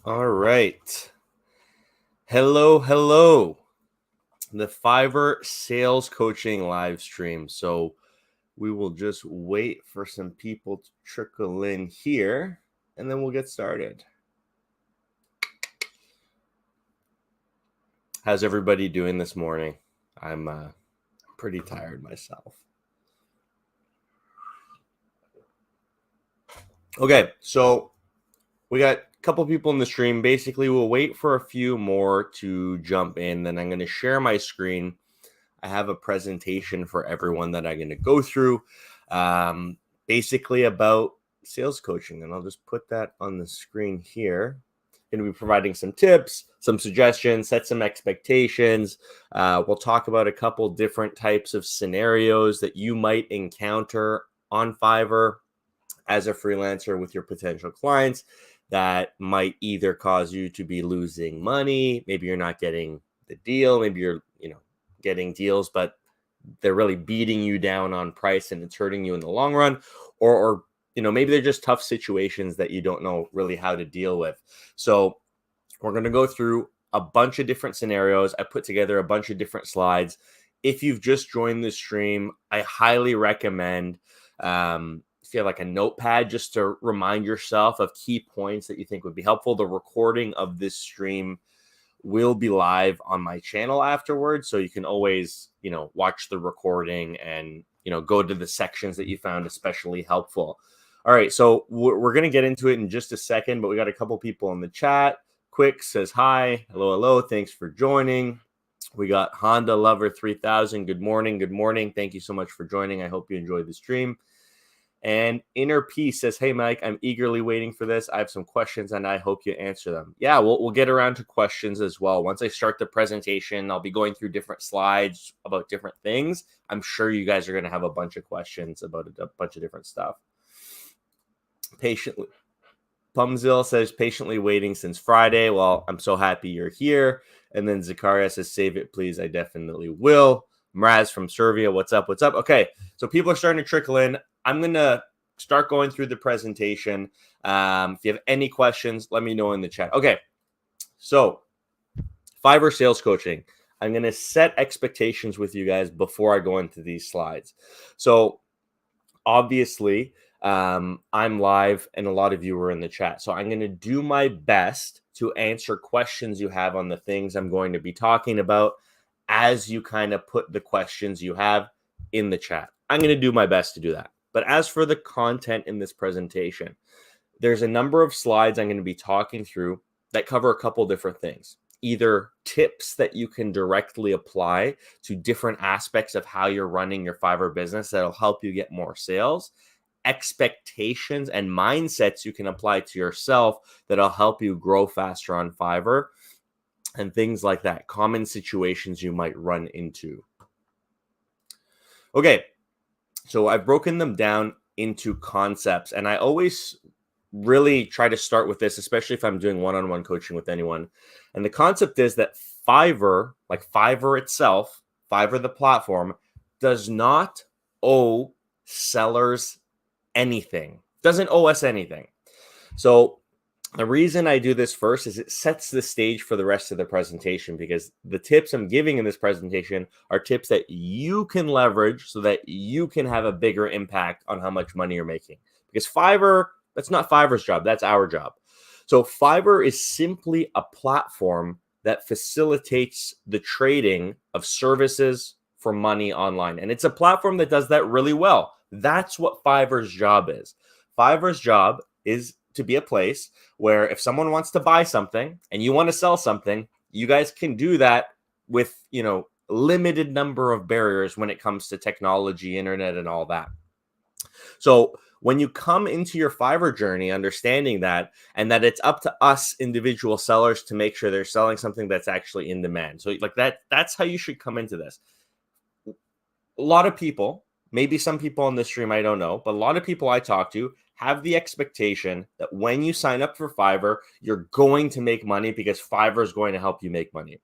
All right. Hello. The Fiverr sales coaching live stream. So we will just wait for some people to trickle in here and then we'll get started. How's everybody doing this morning? I'm pretty tired myself. Okay, so we got a couple people in the stream. Basically, we'll wait for a few more to jump in. Then I'm going to share my screen. I have a presentation for everyone that I'm going to go through, basically about sales coaching. And I'll just put that on the screen here. Going to be providing some tips, some suggestions, set some expectations. We'll talk about a couple different types of scenarios that you might encounter on Fiverr as a freelancer with your potential clients that might either cause you to be losing money. Maybe you're not getting the deal. Maybe you're, getting deals, but they're really beating you down on price and it's hurting you in the long run. Or maybe they're just tough situations that you don't know really how to deal with. So we're going to go through a bunch of different scenarios. I put together a bunch of different slides. If you've just joined the stream, I highly recommend if you have like a notepad just to remind yourself of key points that you think would be helpful. The recording of this stream will be live on my channel afterwards, so you can always watch the recording and go to the sections that you found especially helpful. All right, so we're going to get into it in just a second, but we got a couple people in the chat. Quick says hi. Hello, thanks for joining. We got Honda Lover 3000. Good morning. Thank you so much for joining. I hope you enjoyed the stream. And Inner Peace says, hey, Mike, I'm eagerly waiting for this. I have some questions and I hope you answer them. Yeah, we'll get around to questions as well. Once I start the presentation, I'll be going through different slides about different things. I'm sure you guys are going to have a bunch of questions about a bunch of different stuff. Patiently. Pumzil says, patiently waiting since Friday. Well, I'm so happy you're here. And then Zakaria says, save it, please. I definitely will. Mraz from Servia, what's up? Okay, so people are starting to trickle in. I'm going to start going through the presentation. If you have any questions, let me know in the chat. Okay, so Fiverr sales coaching. I'm going to set expectations with you guys before I go into these slides. So obviously, I'm live and a lot of you are in the chat. So I'm going to do my best to answer questions you have on the things I'm going to be talking about as you kind of put the questions you have in the chat. I'm going to do my best to do that. But as for the content in this presentation, there's a number of slides I'm going to be talking through that cover a couple different things. Either tips that you can directly apply to different aspects of how you're running your Fiverr business that'll help you get more sales, expectations and mindsets you can apply to yourself that'll help you grow faster on Fiverr, and things like that, common situations you might run into. Okay, so I've broken them down into concepts, and I always really try to start with this, especially if I'm doing one-on-one coaching with anyone. And the concept is that Fiverr, like Fiverr itself, Fiverr the platform, does not owe sellers anything, doesn't owe us anything. So the reason I do this first is it sets the stage for the rest of the presentation, because the tips I'm giving in this presentation are tips that you can leverage so that you can have a bigger impact on how much money you're making. Because Fiverr, that's not Fiverr's job, that's our job. So Fiverr is simply a platform that facilitates the trading of services for money online. And it's a platform that does that really well. That's what Fiverr's job is. Fiverr's job is to be a place where if someone wants to buy something and you want to sell something, you guys can do that with, limited number of barriers when it comes to technology, internet, and all that. So when you come into your Fiverr journey, understanding that, and that it's up to us individual sellers to make sure they're selling something that's actually in demand. So like that's how you should come into this. A lot of people, maybe some people on this stream, I don't know, but a lot of people I talk to have the expectation that when you sign up for Fiverr, you're going to make money because Fiverr is going to help you make money.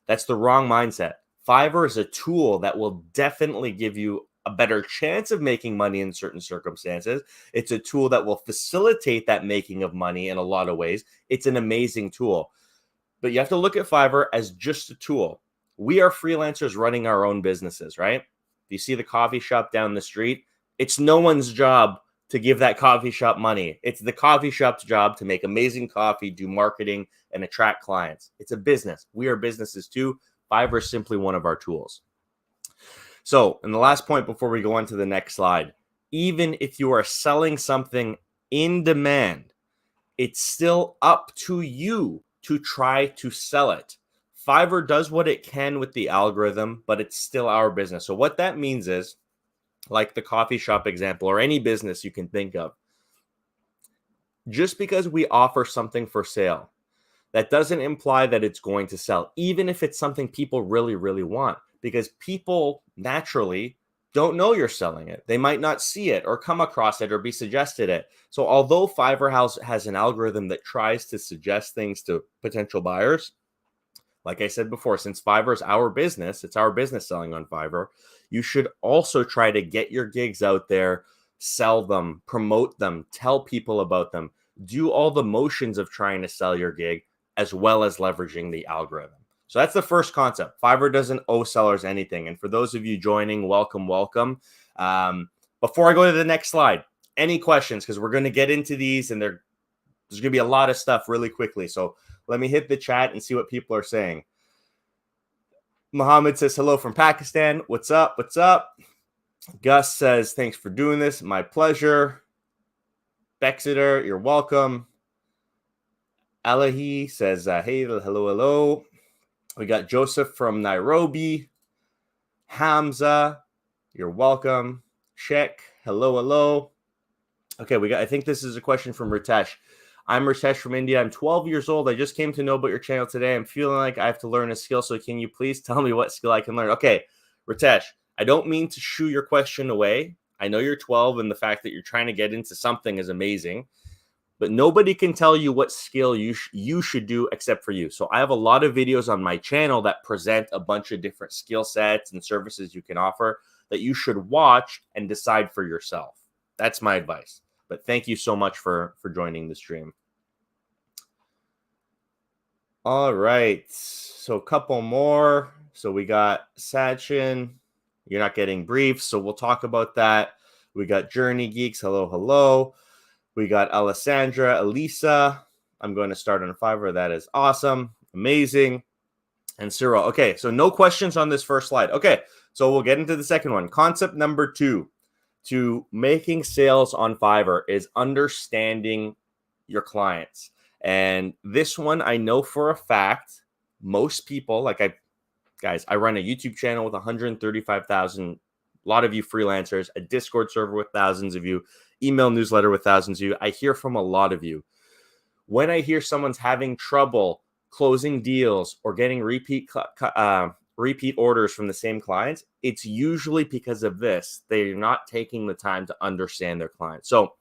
That's the wrong mindset. Fiverr is a tool that will definitely give you a better chance of making money in certain circumstances. It's a tool that will facilitate that making of money in a lot of ways. It's an amazing tool. But you have to look at Fiverr as just a tool. We are freelancers running our own businesses, right? You see the coffee shop down the street? It's no one's job to give that coffee shop money. It's the coffee shop's job to make amazing coffee, do marketing, and attract clients. It's a business. We are businesses too. Fiverr is simply one of our tools. So, and the last point before we go on to the next slide, even if you are selling something in demand, it's still up to you to try to sell it. Fiverr does what it can with the algorithm, but it's still our business. So what that means is, like the coffee shop example or any business you can think of, just because we offer something for sale, that doesn't imply that it's going to sell, even if it's something people really, really want, because people naturally don't know you're selling it. They might not see it or come across it or be suggested it. So although Fiverr has an algorithm that tries to suggest things to potential buyers, like I said before, since Fiverr is our business, it's our business selling on Fiverr, you should also try to get your gigs out there, sell them, promote them, tell people about them, do all the motions of trying to sell your gig, as well as leveraging the algorithm. So that's the first concept. Fiverr doesn't owe sellers anything. And for those of you joining, welcome, welcome. Before I go to the next slide, any questions? Because we're going to get into these and there's going to be a lot of stuff really quickly. So let me hit the chat and see what people are saying. Mohammed says, hello from Pakistan. What's up? What's up? Gus says, thanks for doing this. My pleasure. Bexeter, you're welcome. Alahi says, hey, hello, hello. We got Joseph from Nairobi. Hamza, you're welcome. Sheikh, hello, hello. Okay, I think this is a question from Ritesh. I'm Ritesh from India. I'm 12 years old. I just came to know about your channel today. I'm feeling like I have to learn a skill. So can you please tell me what skill I can learn? Okay, Ritesh, I don't mean to shoo your question away. I know you're 12 and the fact that you're trying to get into something is amazing. But nobody can tell you what skill you should do except for you. So I have a lot of videos on my channel that present a bunch of different skill sets and services you can offer that you should watch and decide for yourself. That's my advice. But thank you so much for joining the stream. All right. So a couple more. So we got Sachin. You're not getting briefs, so we'll talk about that. We got Journey Geeks. Hello, hello. We got Alessandra, Elisa. I'm going to start on Fiverr. That is awesome. Amazing. And Cyril. Okay, so no questions on this first slide. Okay, so we'll get into the second one. Concept number 2 to making sales on Fiverr is understanding your clients. And this one, I know for a fact, most people, I run a YouTube channel with 135,000, a lot of you freelancers, a Discord server with thousands of you, email newsletter with thousands of you. I hear from a lot of you. When I hear someone's having trouble closing deals or getting repeat orders from the same clients, it's usually because of this. They're not taking the time to understand their clients. So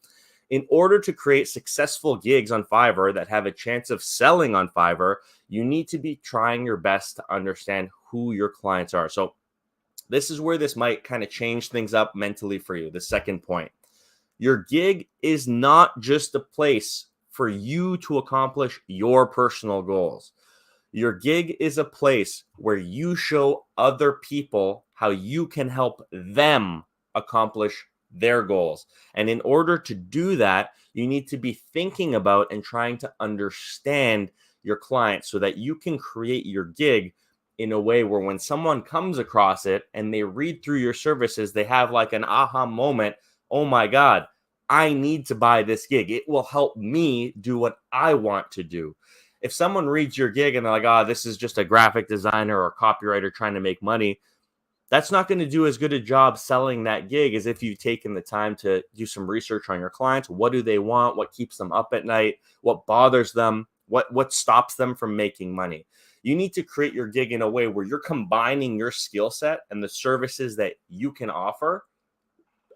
in order to create successful gigs on Fiverr that have a chance of selling on Fiverr, you need to be trying your best to understand who your clients are. So this is where this might kind of change things up mentally for you. The second point. Your gig is not just a place for you to accomplish your personal goals. Your gig is a place where you show other people how you can help them accomplish their goals. And in order to do that, you need to be thinking about and trying to understand your clients so that you can create your gig in a way where when someone comes across it and they read through your services, they have like an aha moment. Oh my God, I need to buy this gig. It will help me do what I want to do. If someone reads your gig and they're like, oh, this is just a graphic designer or a copywriter trying to make money, that's not going to do as good a job selling that gig as if you've taken the time to do some research on your clients. What do they want? What keeps them up at night? What bothers them? What stops them from making money? You need to create your gig in a way where you're combining your skill set and the services that you can offer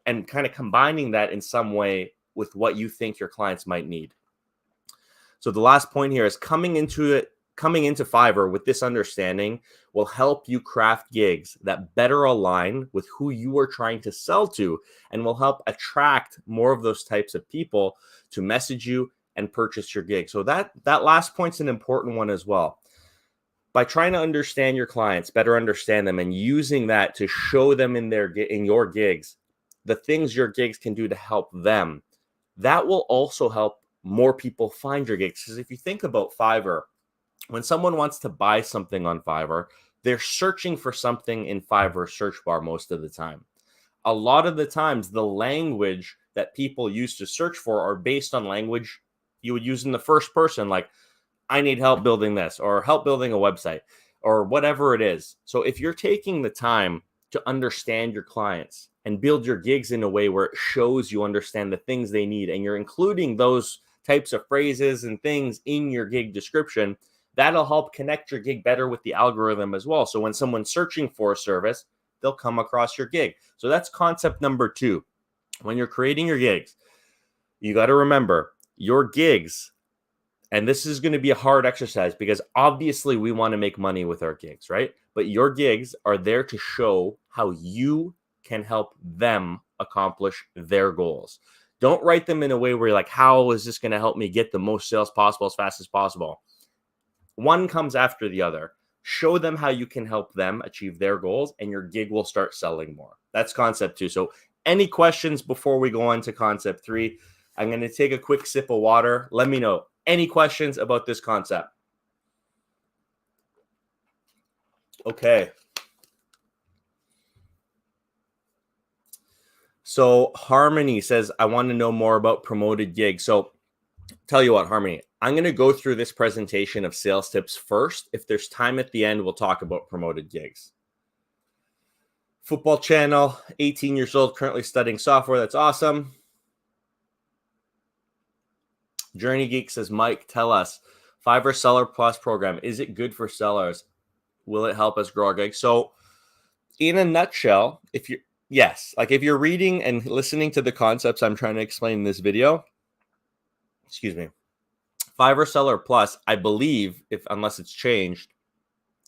and kind of combining that in some way with what you think your clients might need. So the last point here is coming into coming into Fiverr with this understanding will help you craft gigs that better align with who you are trying to sell to, and will help attract more of those types of people to message you and purchase your gig. So that last point's an important one as well. By trying to understand your clients, better understand them, and using that to show them in your gigs the things your gigs can do to help them, that will also help more people find your gigs. Because if you think about Fiverr, when someone wants to buy something on Fiverr, they're searching for something in Fiverr search bar most of the time. A lot of the times, the language that people use to search for are based on language you would use in the first person, like, I need help building this, or help building a website, or whatever it is. So if you're taking the time to understand your clients and build your gigs in a way where it shows you understand the things they need, and you're including those types of phrases and things in your gig description, that'll help connect your gig better with the algorithm as well. So when someone's searching for a service, they'll come across your gig. So that's concept number 2. When you're creating your gigs, you got to remember your gigs, and this is going to be a hard exercise because obviously we want to make money with our gigs, right? But your gigs are there to show how you can help them accomplish their goals. Don't write them in a way where you're like, how is this going to help me get the most sales possible as fast as possible? One comes after the other. Show them how you can help them achieve their goals, and your gig will start selling more. That's concept 2. So any questions before we go on to concept 3? I'm going to take a quick sip of water. Let me know. Any questions about this concept? Okay. So Harmony says, I want to know more about promoted gigs. So tell you what, Harmony, I'm going to go through this presentation of sales tips first. If there's time at the end, we'll talk about promoted gigs. Football channel, 18 years old, currently studying software. That's awesome. Journey Geek says, Mike, tell us, Fiverr Seller Plus program, is it good for sellers? Will it help us grow our gigs? So in a nutshell, if you're reading and listening to the concepts I'm trying to explain in this video, Fiverr Seller Plus, I believe, unless it's changed,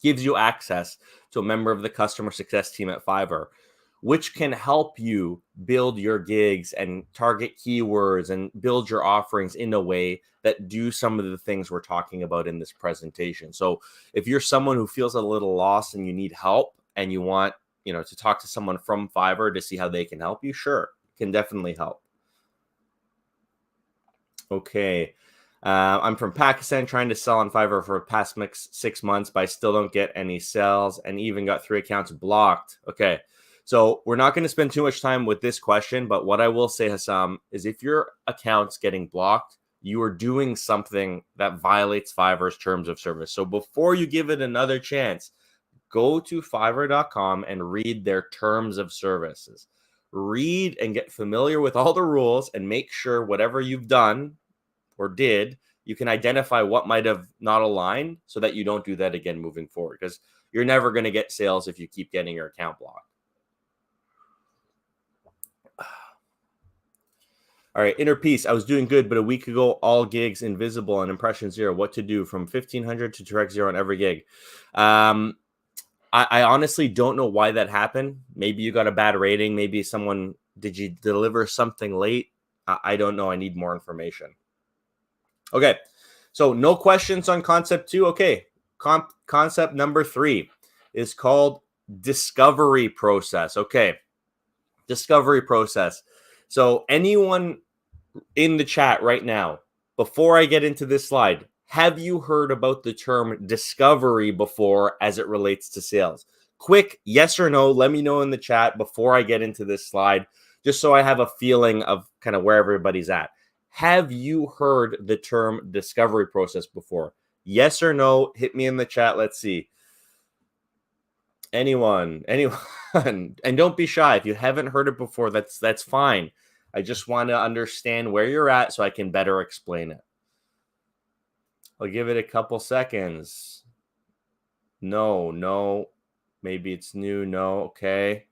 gives you access to a member of the customer success team at Fiverr, which can help you build your gigs and target keywords and build your offerings in a way that do some of the things we're talking about in this presentation. So if you're someone who feels a little lost and you need help and you want, to talk to someone from Fiverr to see how they can help you, sure, can definitely help. Okay. I'm from Pakistan, trying to sell on Fiverr for the past 6 months, but I still don't get any sales and even got 3 accounts blocked. Okay. So we're not going to spend too much time with this question, but what I will say, Hassam, is if your account's getting blocked, you are doing something that violates Fiverr's terms of service. So before you give it another chance, go to Fiverr.com and read their terms of services. Read and get familiar with all the rules and make sure whatever you've done or did, you can identify what might have not aligned so that you don't do that again moving forward, because you're never going to get sales if you keep getting your account blocked. All right, Inner Peace. I was doing good, but a week ago, all gigs invisible and impression 0. What to do from 1,500 to direct 0 on every gig? I honestly don't know why that happened. Maybe you got a bad rating. Maybe did you deliver something late? I don't know. I need more information. Okay, so no questions on concept 2. Okay, concept number 3 is called discovery process. Okay, discovery process. So anyone in the chat right now, before I get into this slide, have you heard about the term discovery before as it relates to sales? Quick yes or no, let me know in the chat before I get into this slide, just so I have a feeling of kind of where everybody's at. Have you heard the term discovery process before? Yes or no, hit me in the chat. Let's see. Anyone, and don't be shy. If you haven't heard it before, that's fine. I just want to understand where you're at so I can better explain it. I'll give it a couple seconds. No. Maybe it's new. No. Okay.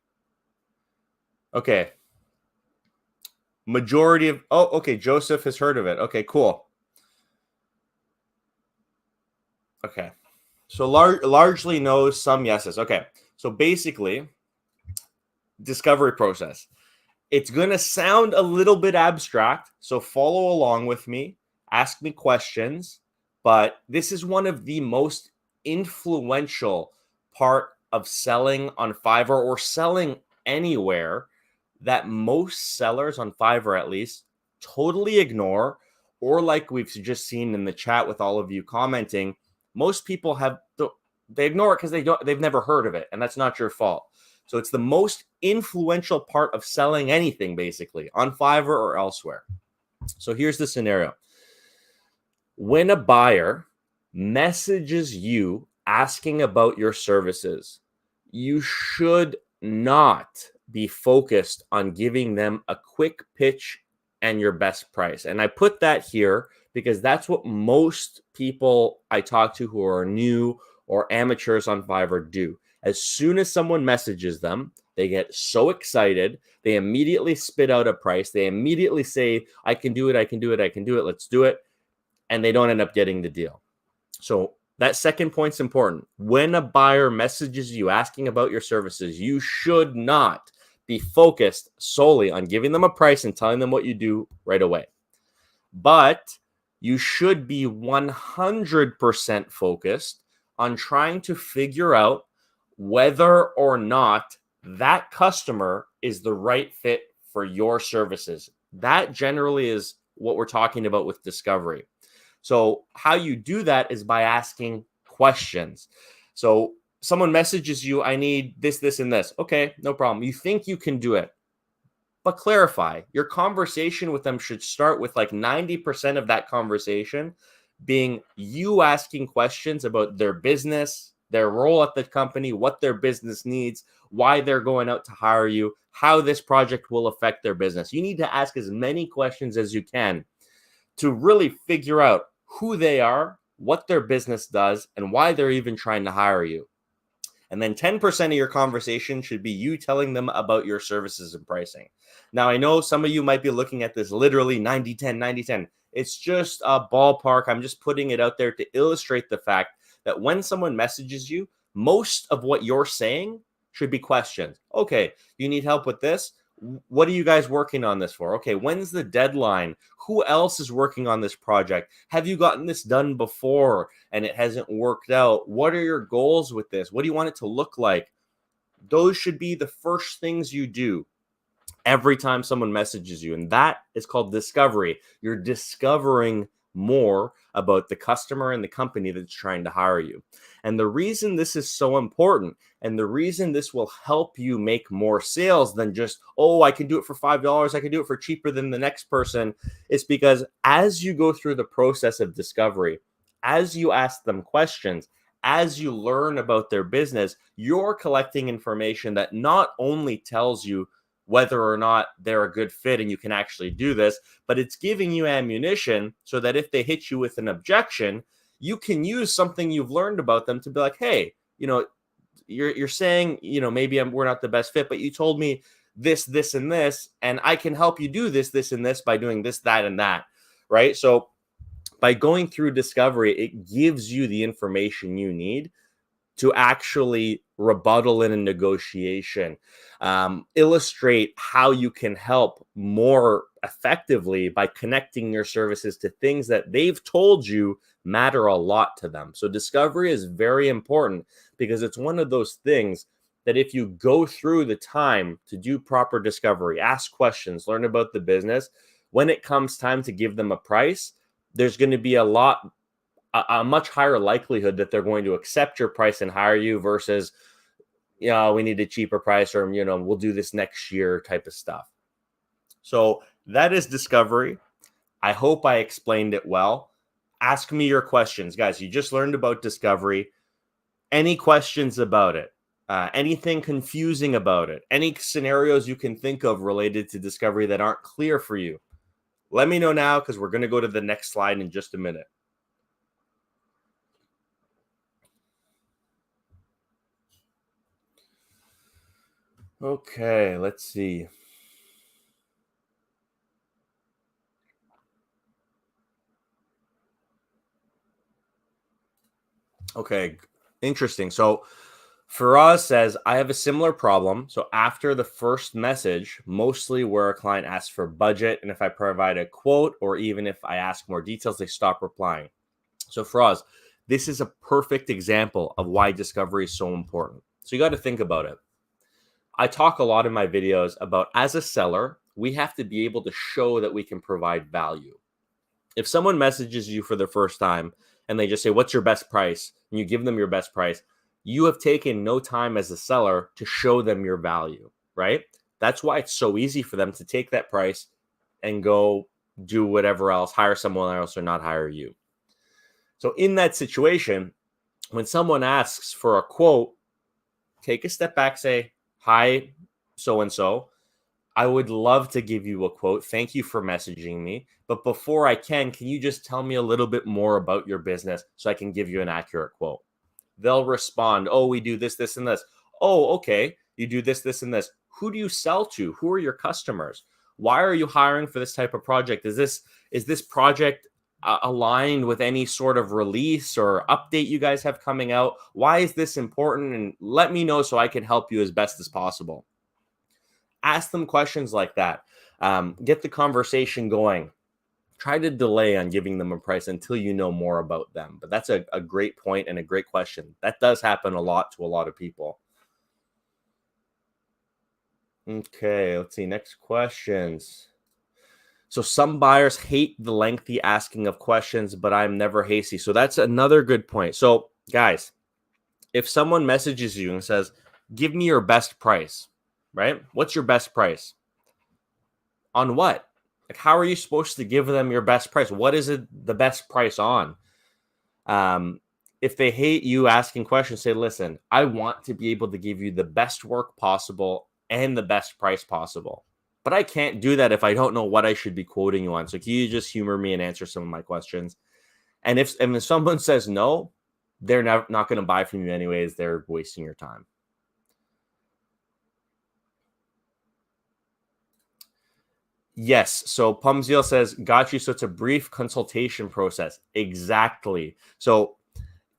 Majority of, okay. Joseph has heard of it. Okay, cool. Okay. So largely no, some yeses. Okay. So basically, discovery process. It's going to sound a little bit abstract, so follow along with me, ask me questions, but this is one of the most influential part of selling on Fiverr or selling anywhere that most sellers on Fiverr at least totally ignore, or like we've just seen in the chat with all of you commenting, most people they ignore it because they've never heard of it, and that's not your fault. So it's the most influential part of selling anything, basically, on Fiverr or elsewhere. So here's the scenario. When a buyer messages you asking about your services, you should not be focused on giving them a quick pitch and your best price. And I put that here because that's what most people I talk to who are new or amateurs on Fiverr do. As soon as someone messages them, they get so excited. They immediately spit out a price. They immediately say, I can do it. I can do it. I can do it. Let's do it. And they don't end up getting the deal. So that second point's important. When a buyer messages you asking about your services, you should not be focused solely on giving them a price and telling them what you do right away. But you should be 100% focused on trying to figure out whether or not that customer is the right fit for your services. That generally is what we're talking about with discovery. So how you do that is by asking questions. So someone messages you, I need this, this, and this. Okay, no problem. You think you can do it, but clarify. Your conversation with them should start with like 90% of that conversation being you asking questions about their business, their role at the company, what their business needs, why they're going out to hire you, how this project will affect their business. You need to ask as many questions as you can to really figure out who they are, what their business does, and why they're even trying to hire you. And then 10% of your conversation should be you telling them about your services and pricing. Now, I know some of you might be looking at this literally 90 10, 90 10. It's just a ballpark. I'm just putting it out there to illustrate the fact that when someone messages you, most of what you're saying should be questions. Okay, you need help with this? What are you guys working on this for? Okay, when's the deadline? Who else is working on this project? Have you gotten this done before and it hasn't worked out? What are your goals with this? What do you want it to look like? Those should be the first things you do every time someone messages you. And that is called discovery. You're discovering more about the customer and the company that's trying to hire you. And the reason this is so important and the reason this will help you make more sales than just, oh, I can do it for $5, I can do it for cheaper than the next person, is because as you go through the process of discovery, as you ask them questions, as you learn about their business, you're collecting information that not only tells you whether or not they're a good fit and you can actually do this, but it's giving you ammunition so that if they hit you with an objection, you can use something you've learned about them to be like, hey, you're saying, maybe we're not the best fit, but you told me this, this, and this, and I can help you do this, this, and this by doing this, that, and that, right? So by going through discovery, it gives you the information you need to actually rebuttal in a negotiation, illustrate how you can help more effectively by connecting your services to things that they've told you matter a lot to them. So discovery is very important because it's one of those things that if you go through the time to do proper discovery, ask questions, learn about the business, when it comes time to give them a price, there's going to be a much higher likelihood that they're going to accept your price and hire you versus, we need a cheaper price or, we'll do this next year type of stuff. So that is discovery. I hope I explained it well. Ask me your questions, guys. You just learned about discovery. Any questions about it? Anything confusing about it? Any scenarios you can think of related to discovery that aren't clear for you? Let me know now because we're going to go to the next slide in just a minute. Okay, let's see. Okay, interesting. So for us, says I have a similar problem. So after the first message, mostly where a client asks for budget, and if I provide a quote or even if I ask more details, they stop replying. So for us, this is a perfect example of why discovery is so important. So you got to think about it. I talk a lot in my videos about as a seller, we have to be able to show that we can provide value. If someone messages you for the first time and they just say, "What's your best price?" and you give them your best price, you have taken no time as a seller to show them your value, right? That's why it's so easy for them to take that price and go do whatever else, hire someone else or not hire you. So, in that situation, when someone asks for a quote, take a step back, say, "Hi, so and so. I would love to give you a quote. Thank you for messaging me. But before I can you just tell me a little bit more about your business so I can give you an accurate quote?" They'll respond, "Oh, we do this, this, and this." "Oh, okay. You do this, this, and this. Who do you sell to? Who are your customers? Why are you hiring for this type of project? Is this project aligned with any sort of release or update you guys have coming out? Why is this important? And let me know so I can help you as best as possible." Ask them questions like that. Get the conversation going. Try to delay on giving them a price until you know more about them. But that's a great point and a great question. That does happen a lot to a lot of people. Okay, let's see. Next questions. So some buyers hate the lengthy asking of questions, but I'm never hasty. So that's another good point. So, guys, if someone messages you and says, "Give me your best price," right? What's your best price? On what? Like, how are you supposed to give them your best price? What is it the best price on? Um, if they hate you asking questions, say, "Listen, I want to be able to give you the best work possible and the best price possible. But I can't do that if I don't know what I should be quoting you on. So can you just humor me and answer some of my questions?" And if someone says no, they're not going to buy from you anyways. They're wasting your time. Yes. So Pumziel says, "Got you." So it's a brief consultation process. Exactly. So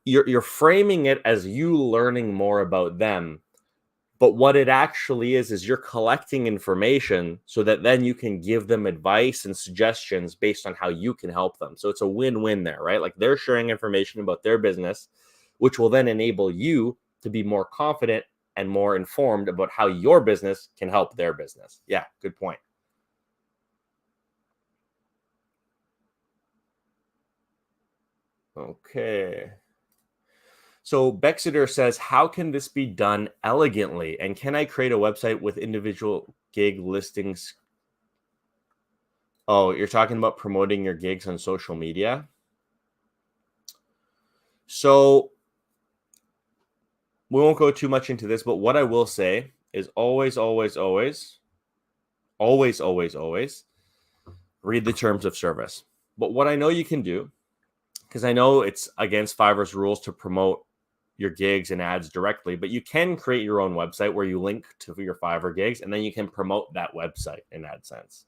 you're framing it as you learning more about them, but what it actually is you're collecting information so that then you can give them advice and suggestions based on how you can help them. So it's a win-win there, right? Like they're sharing information about their business, which will then enable you to be more confident and more informed about how your business can help their business. Yeah, good point. Okay. So Bexeter says, "How can this be done elegantly? And can I create a website with individual gig listings?" Oh, you're talking about promoting your gigs on social media? So we won't go too much into this, but what I will say is always, always, always, always, always, always read the terms of service. But what I know you can do, because I know it's against Fiverr's rules to promote your gigs and ads directly, but you can create your own website where you link to your Fiverr gigs and then you can promote that website in AdSense.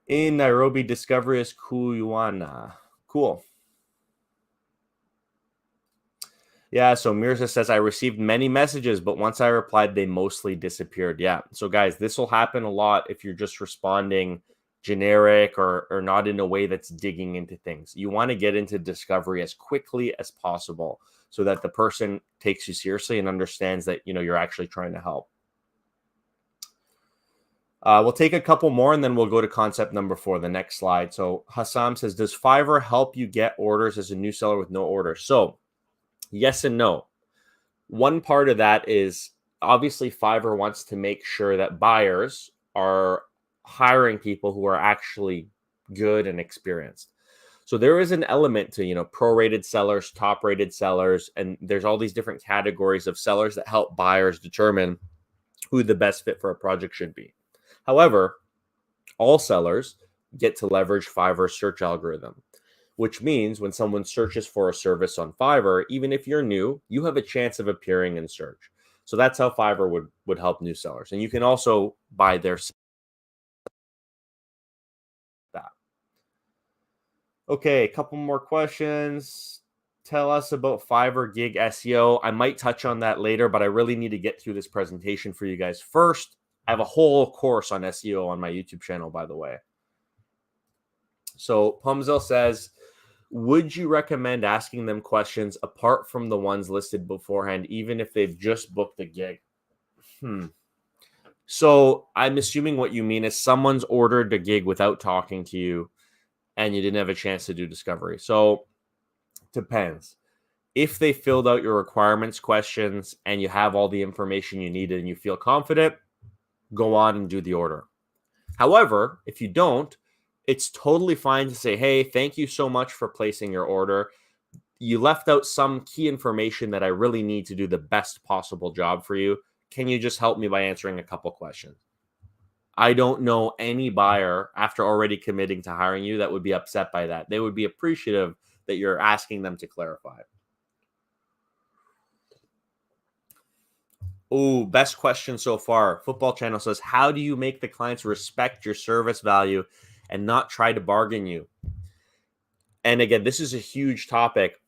In Nairobi, discovery is Kuyuana. Cool. Yeah, so Mirza says, "I received many messages, but once I replied, they mostly disappeared." Yeah. So guys, this will happen a lot if you're just responding generic or not in a way that's digging into things. You want to get into discovery as quickly as possible so that the person takes you seriously and understands that you're actually trying to help. We'll take a couple more and then we'll go to concept number 4, the next slide. So Hassam says, "Does Fiverr help you get orders as a new seller with no orders?" So yes and no. One part of that is obviously Fiverr wants to make sure that buyers are hiring people who are actually good and experienced. So there is an element to, prorated sellers, top rated sellers, and there's all these different categories of sellers that help buyers determine who the best fit for a project should be. However, all sellers get to leverage Fiverr's search algorithm, which means when someone searches for a service on Fiverr, even if you're new, you have a chance of appearing in search. So that's how Fiverr would help new sellers. And you can also buy their that. Okay, a couple more questions. tell us about Fiverr gig SEO? I might touch on that later, but I really need to get through this presentation for you guys first. I have a whole course on SEO on my YouTube channel, by the way. So Pumzel says, would you recommend asking them questions apart from the ones listed beforehand, even if they've just booked a gig? So I'm assuming what you mean is someone's ordered a gig without talking to you and you didn't have a chance to do discovery. So depends. If they filled out your requirements questions and you have all the information you needed and you feel confident, go on and do the order. However, if you don't, it's totally fine to say, hey, thank you so much for placing your order. You left out some key information that I really need to do the best possible job for you. Can you just help me by answering a couple questions? I don't know any buyer after already committing to hiring you that would be upset by that. They would be appreciative that you're asking them to clarify. Oh, best question so far. Football Channel says, how do you make the clients respect your service value and not try to bargain you? And again, this is a huge topic,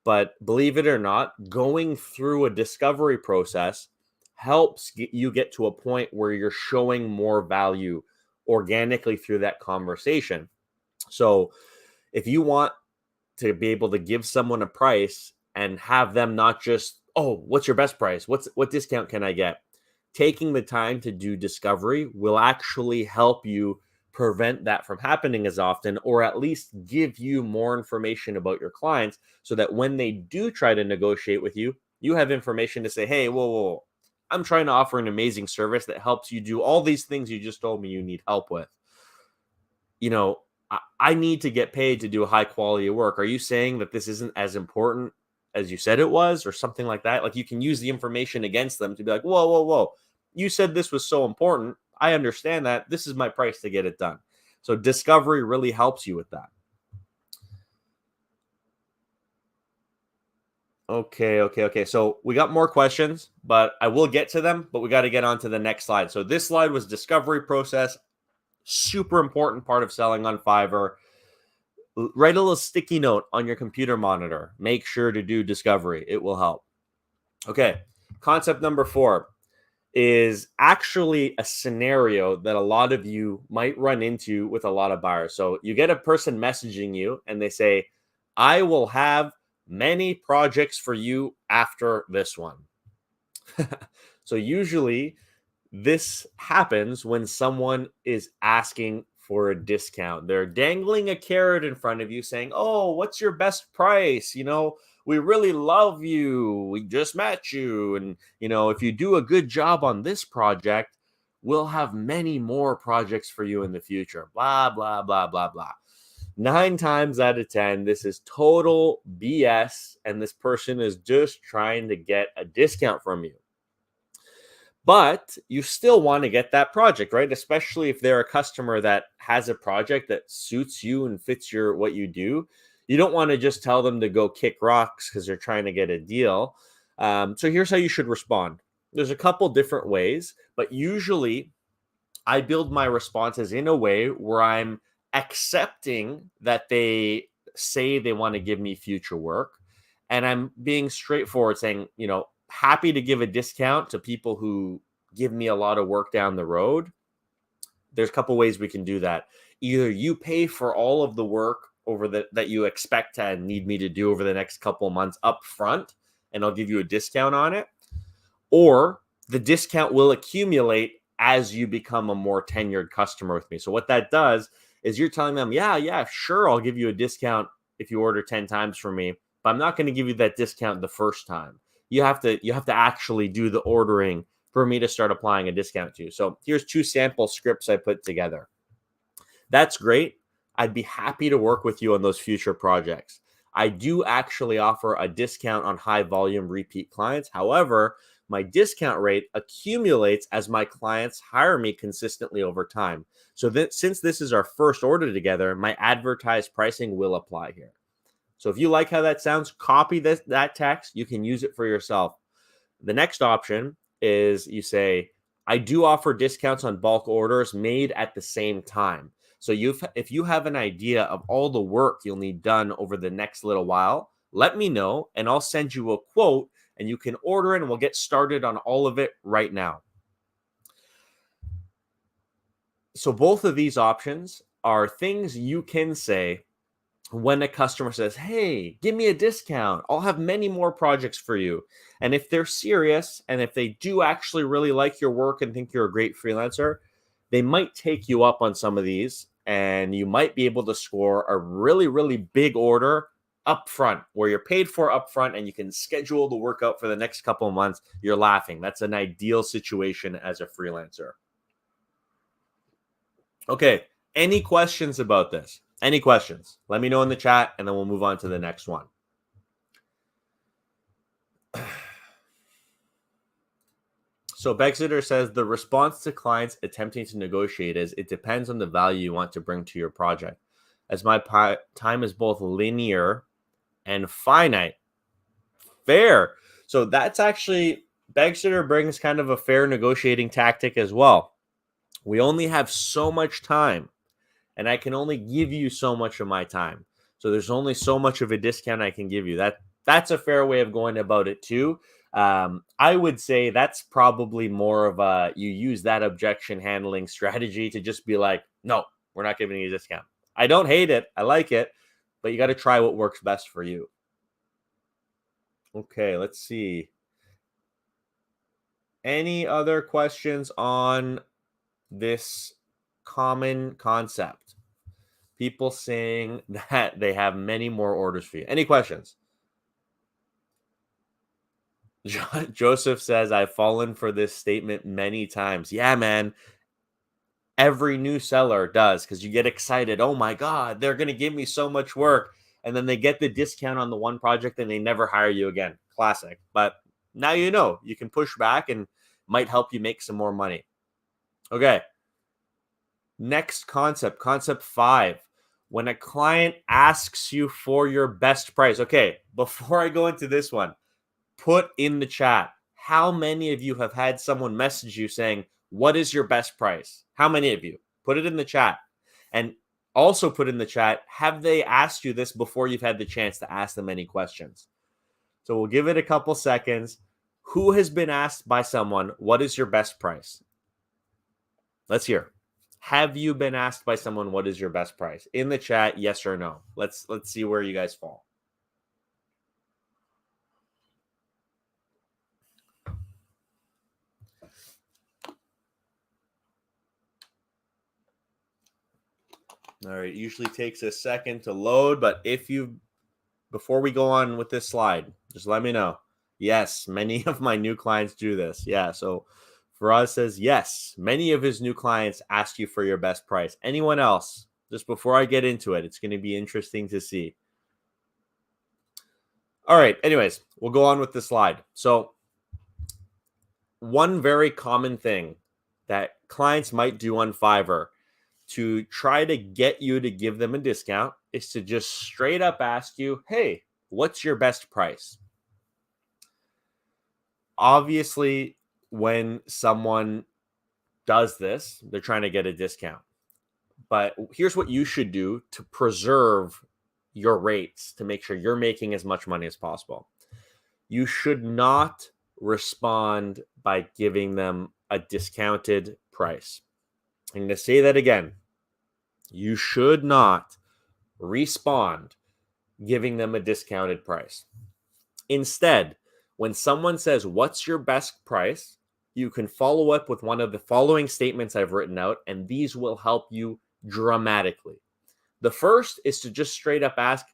but believe it or not, going through a discovery process helps you get to a point where you're showing more value organically through that conversation. So if you want to be able to give someone a price and have them not just, oh, what's your best price? What discount can I get? Taking the time to do discovery will actually help you prevent that from happening as often, or at least give you more information about your clients so that when they do try to negotiate with you, you have information to say, hey, whoa, I'm trying to offer an amazing service that helps you do all these things you just told me you need help with. You know, I need to get paid to do high quality work. Are you saying that this isn't as important as you said it was, or something like that? Like, you can use the information against them to be like, whoa. You said this was so important. I understand that. This is my price to get it done. So discovery really helps you with that. Okay. So we got more questions, but I will get to them, but we got to get on to the next slide. So this slide was discovery process. Super important part of selling on Fiverr. Write a little sticky note on your computer monitor. Make sure to do discovery. It will help. Okay. Concept number 4 is actually a scenario that a lot of you might run into with a lot of buyers. So you get a person messaging you and they say, I will have many projects for you after this one. So usually this happens when someone is asking for a discount. They're dangling a carrot in front of you saying, oh, what's your best price? You know, we really love you. We just met you. And, you know, if you do a good job on this project, we'll have many more projects for you in the future. Blah, blah, blah, blah, blah. 9 times out of 10, this is total BS. And this person is just trying to get a discount from you. But you still want to get that project, right? Especially if they're a customer that has a project that suits you and fits what you do. You don't want to just tell them to go kick rocks because they're trying to get a deal. So here's how you should respond. There's a couple different ways, but usually I build my responses in a way where I'm accepting that they say they want to give me future work. And I'm being straightforward saying, you know, happy to give a discount to people who give me a lot of work down the road. There's a couple ways we can do that. Either you pay for all of the work that you expect to and need me to do over the next couple of months up front, and I'll give you a discount on it. Or the discount will accumulate as you become a more tenured customer with me. So what that does is you're telling them, yeah, sure, I'll give you a discount if you order 10 times from me, but I'm not going to give you that discount the first time. You have to actually do the ordering for me to start applying a discount to you. So here's 2 sample scripts I put together. That's great. I'd be happy to work with you on those future projects. I do actually offer a discount on high volume repeat clients. However, my discount rate accumulates as my clients hire me consistently over time. So that since this is our first order together, my advertised pricing will apply here. So if you like how that sounds, copy that text. You can use it for yourself. The next option is you say, I do offer discounts on bulk orders made at the same time. So if you have an idea of all the work you'll need done over the next little while, let me know and I'll send you a quote and you can order it and we'll get started on all of it right now. So both of these options are things you can say when a customer says, hey, give me a discount, I'll have many more projects for you. And if they're serious and if they do actually really like your work and think you're a great freelancer, they might take you up on some of these and you might be able to score a really, really big order up front where you're paid for up front and you can schedule the work out for the next couple of months. You're laughing. That's an ideal situation as a freelancer. Okay, any questions about this? Any questions? Let me know in the chat and then we'll move on to the next one. So Bexeter says the response to clients attempting to negotiate is it depends on the value you want to bring to your project. As my time is both linear and finite. Fair. So that's actually, Bexeter brings kind of a fair negotiating tactic as well. We only have so much time and I can only give you so much of my time. So there's only so much of a discount I can give you. That's a fair way of going about it too. I would say that's probably more of a, you use that objection handling strategy to just be like, no, we're not giving you a discount. I don't hate it. I like it, but you got to try what works best for you. Okay, let's see. Any other questions on this common concept? People saying that they have many more orders for you. Any questions? Joseph says, I've fallen for this statement many times. Yeah, man. Every new seller does because you get excited. Oh my God, they're going to give me so much work. And then they get the discount on the one project and they never hire you again. Classic. But now you know you can push back and might help you make some more money. Okay. Next concept, concept 5. When a client asks you for your best price. Okay, before I go into this one, put in the chat, how many of you have had someone message you saying, what is your best price? How many of you? Put it in the chat. And also put in the chat, have they asked you this before you've had the chance to ask them any questions? So we'll give it a couple seconds. Who has been asked by someone, what is your best price? Let's hear. Have you been asked by someone, what is your best price? In the chat, yes or no. Let's see where you guys fall. All right, it usually takes a second to load, but before we go on with this slide, just let me know. Yes, many of my new clients do this. Yeah, so Faraz says, yes, many of his new clients ask you for your best price. Anyone else? Just before I get into it, it's going to be interesting to see. All right, anyways, we'll go on with the slide. So one very common thing that clients might do on Fiverr to try to get you to give them a discount is to just straight up ask you, hey, what's your best price? Obviously, when someone does this, they're trying to get a discount. But here's what you should do to preserve your rates to make sure you're making as much money as possible. You should not respond by giving them a discounted price. I'm going to say that again. You should not respond giving them a discounted price. Instead, when someone says, what's your best price? You can follow up with one of the following statements I've written out, and these will help you dramatically. The first is to just straight up ask,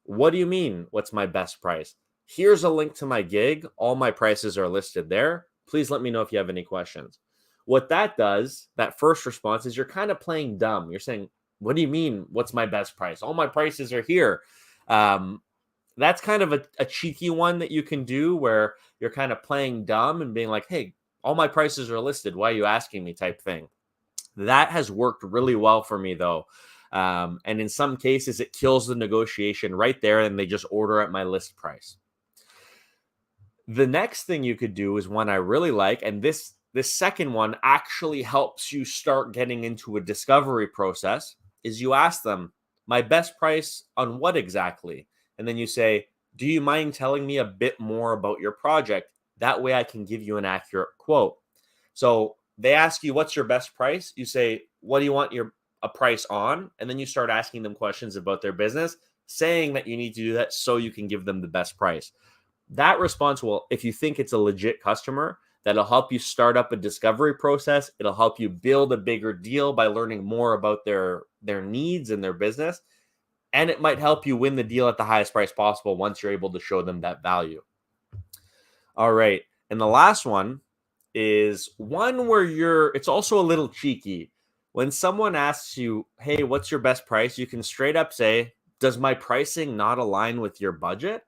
what do you mean, what's my best price? Here's a link to my gig. All my prices are listed there. Please let me know if you have any questions. What that does, that first response, is you're kind of playing dumb. You're saying, what do you mean, what's my best price? All my prices are here. That's kind of a cheeky one that you can do where you're kind of playing dumb and being like, hey, all my prices are listed. Why are you asking me type thing? That has worked really well for me, though. And in some cases, it kills the negotiation right there, and they just order at my list price. The next thing you could do is one I really like, and this second one actually helps you start getting into a discovery process, is you ask them, my best price on what exactly? And then you say, Do you mind telling me a bit more about your project? That way I can give you an accurate quote. So they ask you, what's your best price? You say, what do you want a price on? And then you start asking them questions about their business, saying that you need to do that so you can give them the best price. That response will, if you think it's a legit customer, that'll help you start up a discovery process. It'll help you build a bigger deal by learning more about their needs and their business. And it might help you win the deal at the highest price possible once you're able to show them that value. All right. And the last one is one where it's also a little cheeky. When someone asks you, hey, what's your best price? You can straight up say, does my pricing not align with your budget?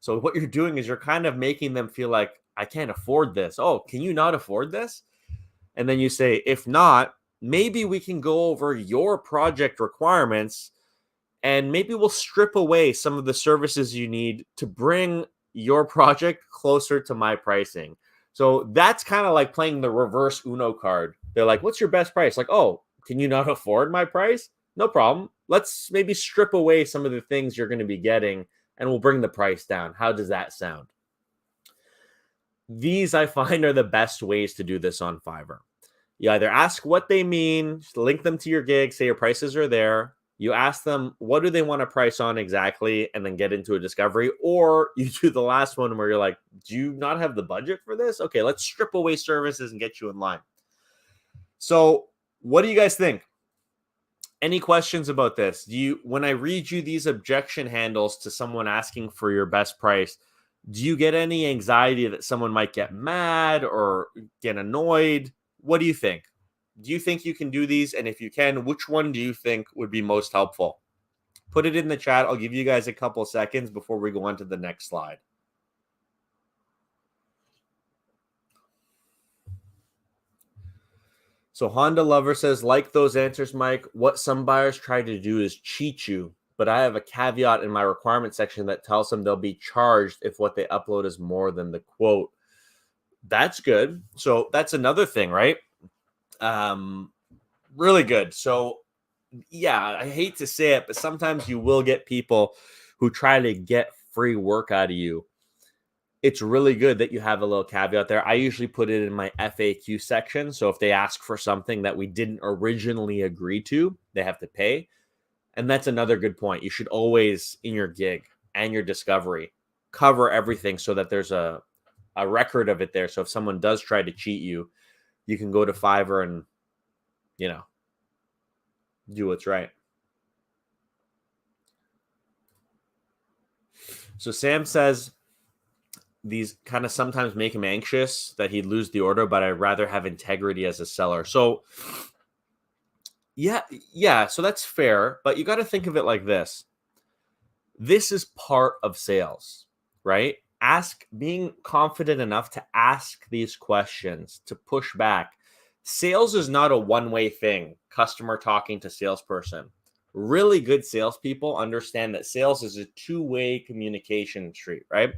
So what you're doing is you're kind of making them feel like, I can't afford this. Oh, can you not afford this? And then you say, if not, maybe we can go over your project requirements and maybe we'll strip away some of the services you need to bring your project closer to my pricing. So that's kind of like playing the reverse Uno card. They're like, what's your best price? Like, oh, can you not afford my price? No problem. Let's maybe strip away some of the things you're going to be getting and we'll bring the price down. How does that sound? These I find are the best ways to do this on Fiverr. You either ask what they mean, link them to your gig, say your prices are there. You ask them, what do they want to price on exactly, and then get into a discovery. Or you do the last one where you're like, do you not have the budget for this? Okay, let's strip away services and get you in line. So what do you guys think? Any questions about this? When I read you these objection handles to someone asking for your best price, do you get any anxiety that someone might get mad or get annoyed? What do you think? Do you think you can do these? And if you can, which one do you think would be most helpful? Put it in the chat. I'll give you guys a couple seconds before we go on to the next slide. So Honda Lover says, like those answers, Mike, what some buyers try to do is cheat you. But I have a caveat in my requirement section that tells them they'll be charged if what they upload is more than the quote. That's good. So that's another thing, right? Really good. So yeah, I hate to say it, but sometimes you will get people who try to get free work out of you. It's really good that you have a little caveat there. I usually put it in my FAQ section. So if they ask for something that we didn't originally agree to, they have to pay. And that's another good point. You should always, in your gig and your discovery, cover everything so that there's a record of it there. So if someone does try to cheat you, you can go to Fiverr and, do what's right. So Sam says these kind of sometimes make him anxious that he'd lose the order, but I'd rather have integrity as a seller. So yeah, so that's fair, but you got to think of it like this. This is part of sales, right? Being confident enough to ask these questions, to push back. Sales is not a one-way thing, customer talking to salesperson. Really good salespeople understand that sales is a two-way communication street, right?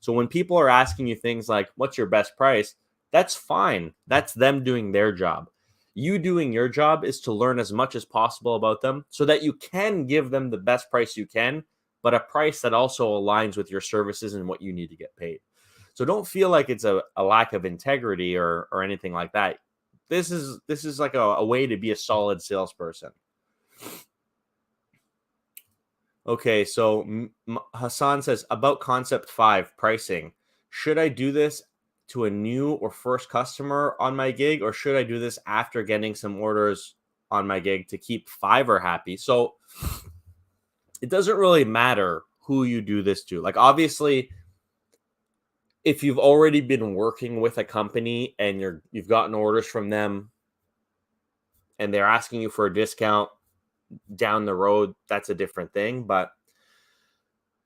So when people are asking you things like, what's your best price? That's fine. That's them doing their job. You doing your job is to learn as much as possible about them so that you can give them the best price you can, but a price that also aligns with your services and what you need to get paid. So don't feel like it's a lack of integrity or anything like that. This is like a way to be a solid salesperson. Okay, so Hassan says, about concept 5, pricing. Should I do this to a new or first customer on my gig, or should I do this after getting some orders on my gig to keep Fiverr happy? So it doesn't really matter who you do this to. Like, obviously, if you've already been working with a company and you've gotten orders from them and they're asking you for a discount down the road, that's a different thing. But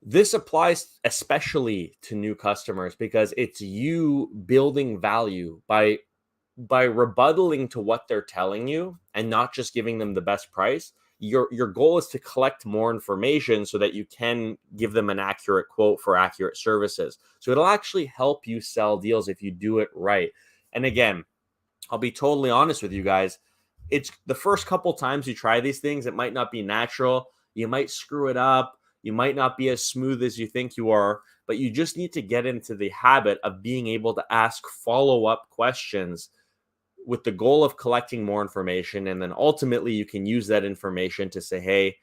this applies especially to new customers because it's you building value by rebuttaling to what they're telling you and not just giving them the best price. Your goal is to collect more information so that you can give them an accurate quote for accurate services. So it'll actually help you sell deals if you do it right. And again, I'll be totally honest with you guys. It's the first couple times you try these things, it might not be natural. You might screw it up. You might not be as smooth as you think you are, but you just need to get into the habit of being able to ask follow-up questions with the goal of collecting more information. And then ultimately you can use that information to say, hey,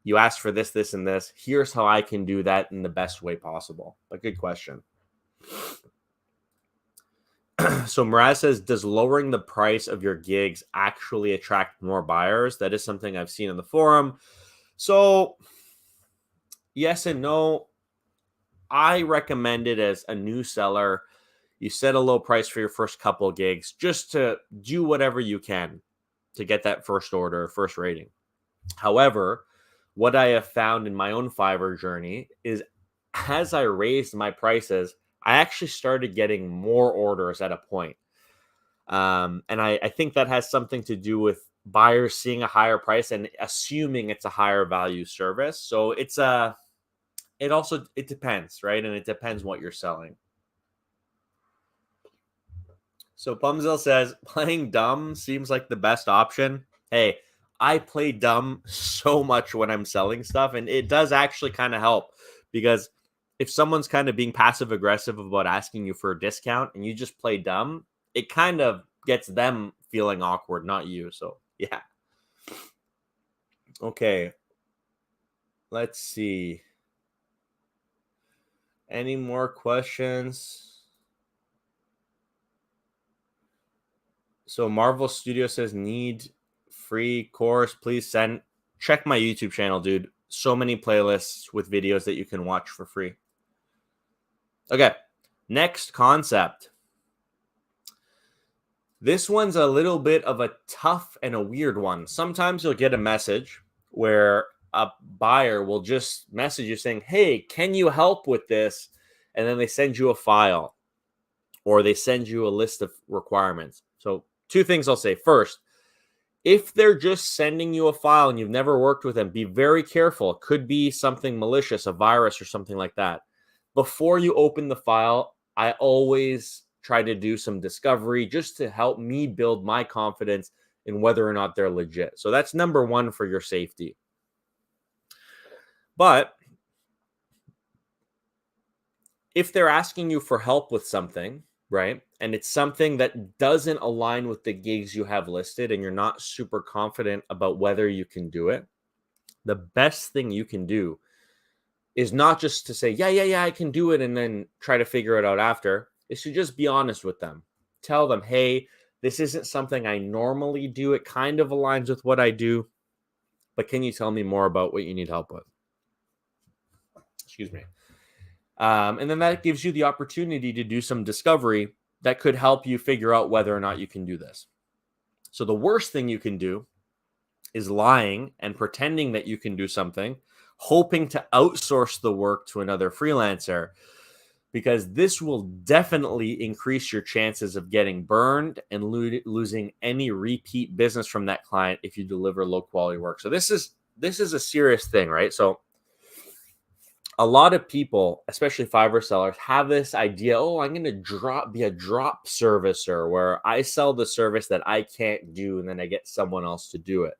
you asked for this, this, and this. Here's how I can do that in the best way possible. A good question. So Mraz says, does lowering the price of your gigs actually attract more buyers? That is something I've seen in the forum. So yes and no. I recommend it as a new seller. You set a low price for your first couple gigs just to do whatever you can to get that first order, first rating. However, what I have found in my own Fiverr journey is as I raised my prices, I actually started getting more orders at a point. And I think that has something to do with buyers seeing a higher price and assuming it's a higher value service. So it depends, right? And it depends what you're selling. So Pumzel says, playing dumb seems like the best option. Hey, I play dumb so much when I'm selling stuff, and it does actually kind of help, because if someone's kind of being passive aggressive about asking you for a discount and you just play dumb, it kind of gets them feeling awkward, not you. So yeah. Okay. Let's see. Any more questions? So Marvel Studio says, need free course. Please send. Check my YouTube channel, dude. So many playlists with videos that you can watch for free. Okay. Next concept. This one's a little bit of a tough and a weird one. Sometimes you'll get a message where a buyer will just message you saying, hey, can you help with this? And then they send you a file or they send you a list of requirements. So two things I'll say. First, if they're just sending you a file and you've never worked with them, be very careful. It could be something malicious, a virus or something like that. Before you open the file, I always try to do some discovery just to help me build my confidence in whether or not they're legit. So that's number one for your safety. But if they're asking you for help with something, right, and it's something that doesn't align with the gigs you have listed and you're not super confident about whether you can do it, the best thing you can do is not just to say, yeah, I can do it, and then try to figure it out after, is to just be honest with them. Tell them, hey, this isn't something I normally do. It kind of aligns with what I do, but can you tell me more about what you need help with? Excuse me. And then that gives you the opportunity to do some discovery that could help you figure out whether or not you can do this. So the worst thing you can do is lying and pretending that you can do something, hoping to outsource the work to another freelancer, because this will definitely increase your chances of getting burned and losing any repeat business from that client if you deliver low quality work. So this is a serious thing, right? So a lot of people, especially Fiverr sellers, have this idea, oh, I'm going to be a drop servicer where I sell the service that I can't do and then I get someone else to do it.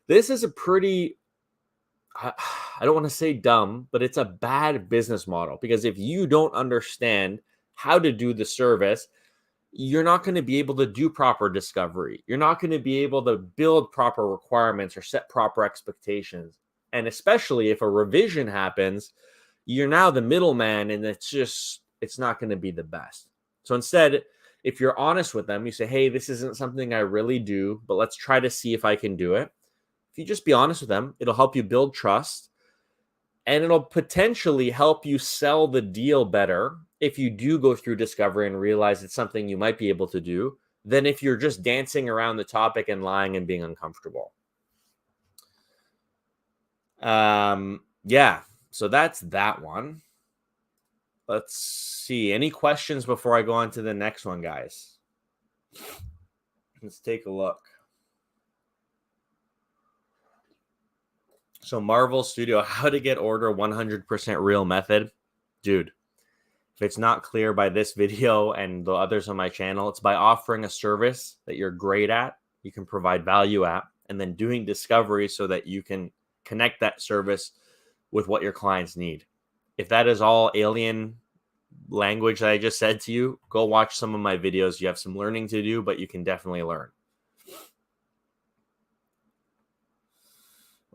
This is a pretty, I don't want to say dumb, but it's a bad business model, because if you don't understand how to do the service, you're not going to be able to do proper discovery. You're not going to be able to build proper requirements or set proper expectations. And especially if a revision happens, you're now the middleman, and it's not going to be the best. So instead, if you're honest with them, you say, hey, this isn't something I really do, but let's try to see if I can do it. If you just be honest with them, it'll help you build trust, and it'll potentially help you sell the deal better if you do go through discovery and realize it's something you might be able to do, than if you're just dancing around the topic and lying and being uncomfortable. Yeah, so that's that one. Let's see. Any questions before I go on to the next one, guys? Let's take a look. So Marvel Studio, how to get order 100% real method. Dude, if it's not clear by this video and the others on my channel, it's by offering a service that you're great at, you can provide value at, and then doing discovery so that you can connect that service with what your clients need. If that is all alien language that I just said to you, go watch some of my videos. You have some learning to do, but you can definitely learn.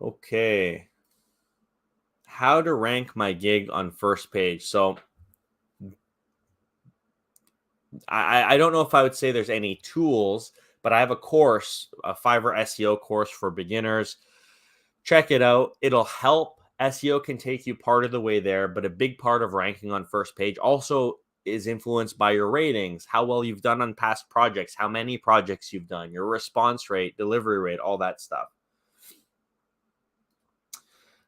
Okay. How to rank my gig on first page. So I don't know if I would say there's any tools, but I have a course, a Fiverr SEO course for beginners. Check it out. It'll help. SEO can take you part of the way there, but a big part of ranking on first page also is influenced by your ratings, how well you've done on past projects, how many projects you've done, your response rate, delivery rate, all that stuff.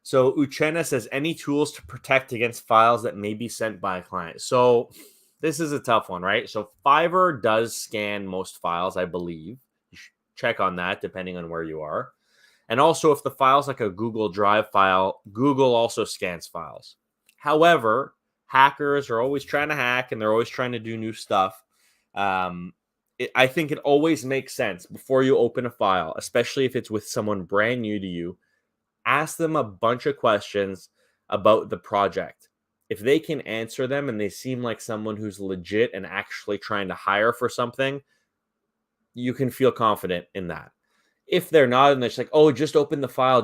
So Uchenna says, any tools to protect against files that may be sent by a client? So this is a tough one, right? So Fiverr does scan most files, I believe. You should check on that depending on where you are. And also, if the file's like a Google Drive file, Google also scans files. However, hackers are always trying to hack and they're always trying to do new stuff. I think it always makes sense before you open a file, especially if it's with someone brand new to you, ask them a bunch of questions about the project. If they can answer them and they seem like someone who's legit and actually trying to hire for something, you can feel confident in that. If they're not and they're just like, oh, just open the file,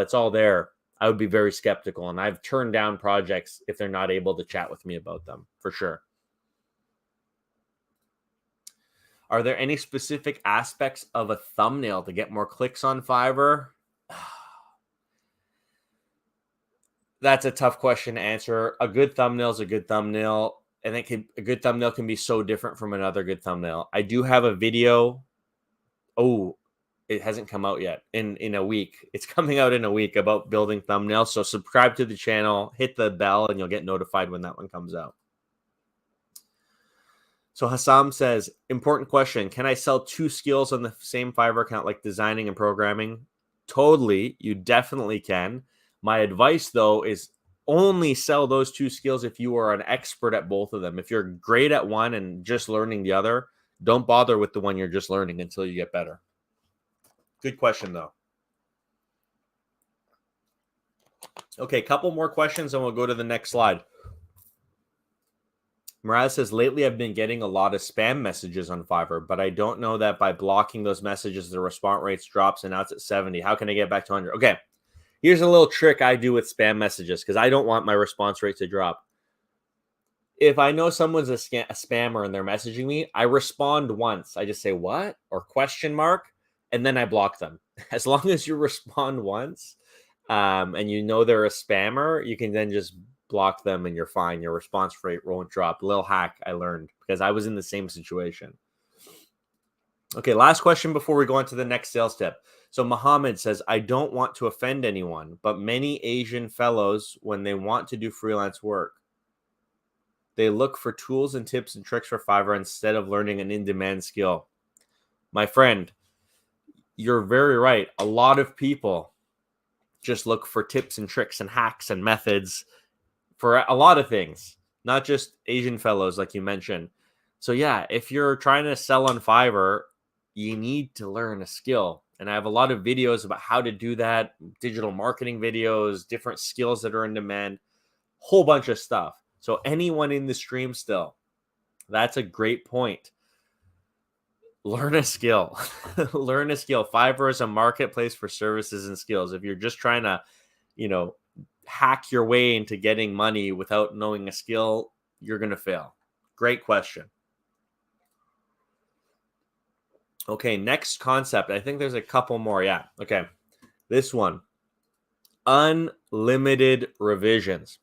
it's all there, I would be very skeptical. And I've turned down projects if they're not able to chat with me about them, for sure. Are there any specific aspects of a thumbnail to get more clicks on Fiverr? That's a tough question to answer. A good thumbnail is a good thumbnail. I think a good thumbnail can be so different from another good thumbnail. I do have a video. Oh, it hasn't come out yet. In a week. It's coming out in a week about building thumbnails. So subscribe to the channel, hit the bell, and you'll get notified when that one comes out. So Hassam says, important question. Can I sell 2 skills on the same Fiverr account, like designing and programming? Totally. You definitely can. My advice, though, is only sell those 2 skills if you are an expert at both of them. If you're great at one and just learning the other, don't bother with the one you're just learning until you get better. Good question, though. Okay, couple more questions and we'll go to the next slide. Mraz says, lately I've been getting a lot of spam messages on Fiverr, but I don't know that by blocking those messages, the response rates drops and now it's at 70. How can I get back to 100? Okay, here's a little trick I do with spam messages because I don't want my response rate to drop. If I know someone's a spammer and they're messaging me, I respond once. I just say, what? Or question mark, and then I block them. As long as you respond once and you know they're a spammer, you can then just block them and you're fine. Your response rate won't drop. Little hack I learned because I was in the same situation. Okay, last question before we go on to the next sales tip. So Mohammed says, I don't want to offend anyone, but many Asian fellows, when they want to do freelance work, they look for tools and tips and tricks for Fiverr instead of learning an in-demand skill. My friend, you're very right. A lot of people just look for tips and tricks and hacks and methods for a lot of things, not just Asian fellows like you mentioned. So yeah, if you're trying to sell on Fiverr, you need to learn a skill. And I have a lot of videos about how to do that, digital marketing videos, different skills that are in demand, whole bunch of stuff. So anyone in the stream still, that's a great point. Learn a skill. Learn a skill. Fiverr is a marketplace for services and skills. If you're just trying to, hack your way into getting money without knowing a skill, you're going to fail. Great question. Okay, next concept. I think there's a couple more. Yeah. Okay. This one. Unlimited revisions.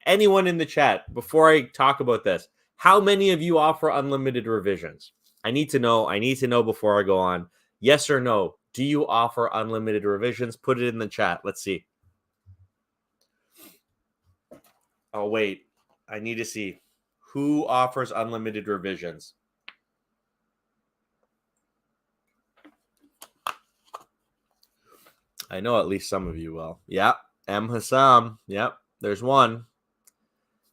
Anyone in the chat, before I talk about this, how many of you offer unlimited revisions? I need to know. I need to know before I go on. Yes or no? Do you offer unlimited revisions? Put it in the chat. Let's see. Oh, wait. I need to see. Who offers unlimited revisions? I know at least some of you will. Yep. M. Hassam. Yep. There's one.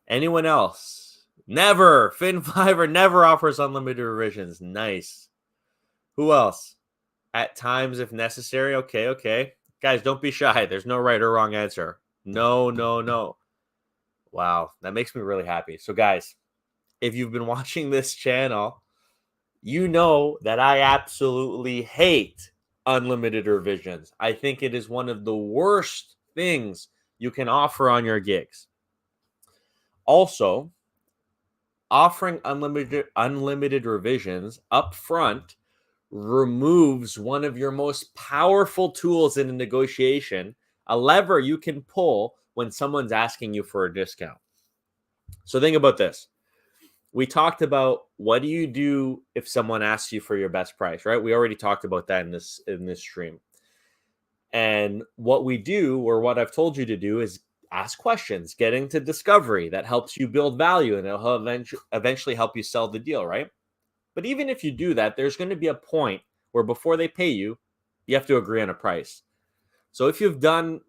Anyone else? Never. Fiverr never offers unlimited revisions. Nice. Who else? At times if necessary. Okay. Guys, don't be shy. There's no right or wrong answer. No, no, no. Wow, that makes me really happy. So, guys, if you've been watching this channel, you know that I absolutely hate unlimited revisions. I think it is one of the worst things you can offer on your gigs. Also, offering unlimited revisions up front removes one of your most powerful tools in a negotiation, a lever you can pull when someone's asking you for a discount. So think about this. We talked about what do you do if someone asks you for your best price, right? We already talked about that in this stream. And what we do, or what I've told you to do, is ask questions, get into discovery. That helps you build value, and it'll eventually help you sell the deal, right? But even if you do that, there's going to be a point where before they pay you, you have to agree on a price. So if you've done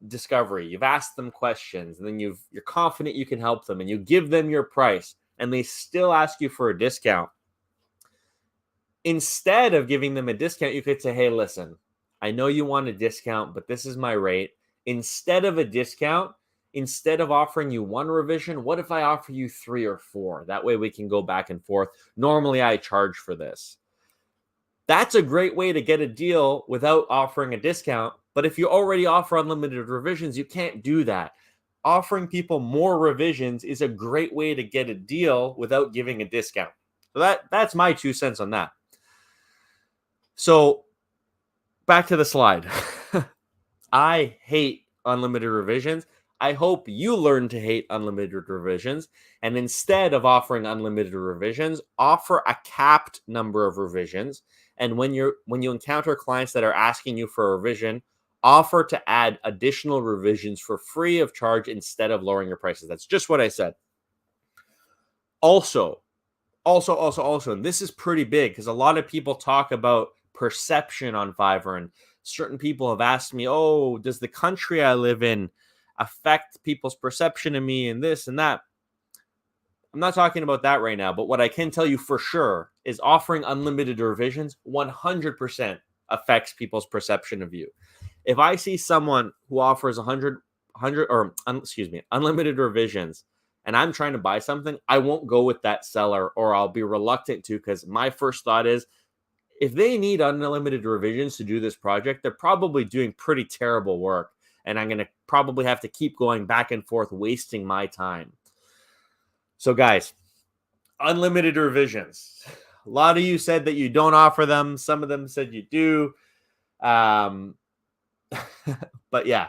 discovery, you've asked them questions, and then you're confident you can help them, and you give them your price, and they still ask you for a discount, instead of giving them a discount, you could say, hey, listen, I know you want a discount, but this is my rate. Instead of a discount, instead of offering you one revision, what if I offer you 3 or 4? That way we can go back and forth. Normally I charge for this. That's a great way to get a deal without offering a discount. But if you already offer unlimited revisions, you can't do that. Offering people more revisions is a great way to get a deal without giving a discount. So that's my 2 cents on that. So back to the slide. I hate unlimited revisions. I hope you learn to hate unlimited revisions. And instead of offering unlimited revisions, offer a capped number of revisions. And when you encounter clients that are asking you for a revision, offer to add additional revisions for free of charge instead of lowering your prices. That's just what I said. Also, and this is pretty big because a lot of people talk about perception on Fiverr, and certain people have asked me, oh, does the country I live in affect people's perception of me and this and that? I'm not talking about that right now, but what I can tell you for sure is offering unlimited revisions 100% affects people's perception of you. If I see someone who offers unlimited revisions and I'm trying to buy something, I won't go with that seller, or I'll be reluctant to, because my first thought is, if they need unlimited revisions to do this project, they're probably doing pretty terrible work. And I'm going to probably have to keep going back and forth, wasting my time. So guys, unlimited revisions. A lot of you said that you don't offer them. Some of them said you do. But yeah.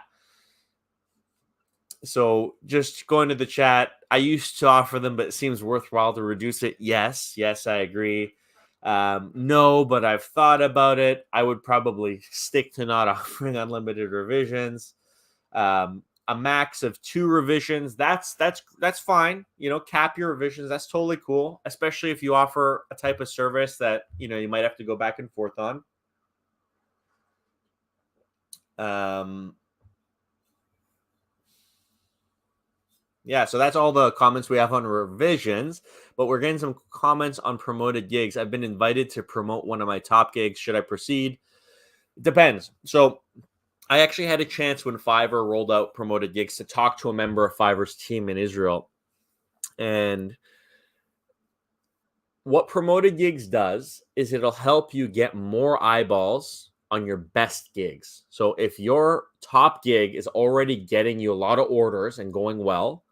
So just going to the chat, I used to offer them, but it seems worthwhile to reduce it. Yes, I agree. No, but I've thought about it. I would probably stick to not offering unlimited revisions. A max of 2 revisions. That's fine. Cap your revisions. That's totally cool, especially if you offer a type of service that, you might have to go back and forth on. Yeah, so that's all the comments we have on revisions, but we're getting some comments on promoted gigs. I've been invited to promote one of my top gigs. Should I proceed? It depends. So I actually had a chance when Fiverr rolled out promoted gigs to talk to a member of Fiverr's team in Israel. And what promoted gigs does is it'll help you get more eyeballs on your best gigs. So if your top gig is already getting you a lot of orders and going well,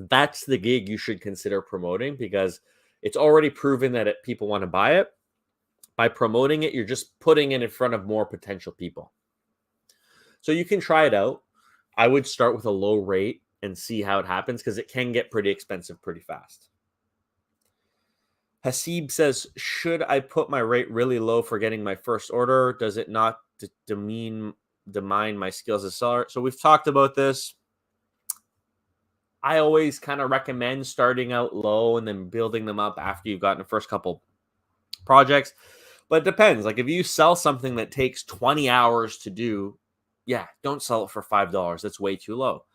that's the gig you should consider promoting, because it's already proven that people want to buy it. By promoting it, you're just putting it in front of more potential people. So you can try it out. I would start with a low rate and see how it happens, because it can get pretty expensive pretty fast. Hasib says, should I put my rate really low for getting my first order? Does it not demean my skills as a seller? So we've talked about this. I always kind of recommend starting out low and then building them up after you've gotten the first couple projects. But it depends. Like if you sell something that takes 20 hours to do, yeah, don't sell it for $5. That's way too low.